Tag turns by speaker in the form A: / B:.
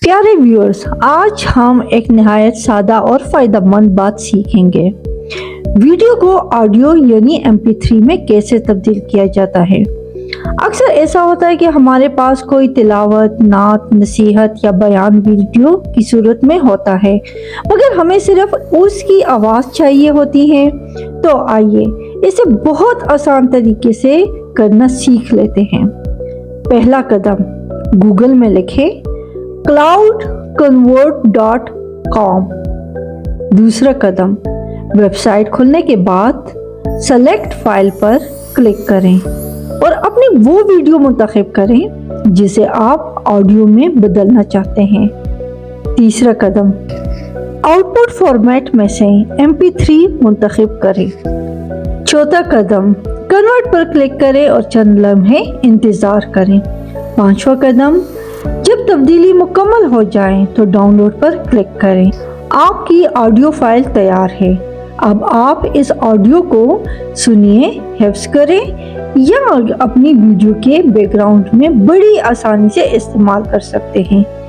A: پیارے ویورز، آج ہم ایک نہایت سادہ اور فائدہ مند بات سیکھیں گے۔ ویڈیو کو آڈیو یعنی MP3 میں کیسے تبدیل کیا جاتا ہے۔ اکثر ایسا ہوتا ہے کہ ہمارے پاس کوئی تلاوت، نعت، نصیحت یا بیان ویڈیو کی صورت میں ہوتا ہے، مگر ہمیں صرف اس کی آواز چاہیے ہوتی ہے۔ تو آئیے اسے بہت آسان طریقے سے کرنا سیکھ لیتے ہیں۔ پہلا قدم، گوگل میں لکھیں cloudconvert.com۔ دوسرا قدم، ویب سائٹ کھلنے کے بعد سلیکٹ فائل پر کلک کریں اور اپنی وہ ویڈیو منتخب کریں جسے آپ آڈیو میں بدلنا چاہتے ہیں۔ تیسرا قدم، آؤٹ پٹ فارمیٹ میں سے MP3 منتخب کریں۔ چوتھا قدم، کنورٹ پر کلک کریں اور چند لمحے انتظار کریں۔ پانچواں قدم، جب تبدیلی مکمل ہو جائے تو ڈاؤن لوڈ پر کلک کریں۔ آپ کی آڈیو فائل تیار ہے۔ اب آپ اس آڈیو کو سنیے، حفظ کریں یا اپنی ویڈیو کے بیک گراؤنڈ میں بڑی آسانی سے استعمال کر سکتے ہیں۔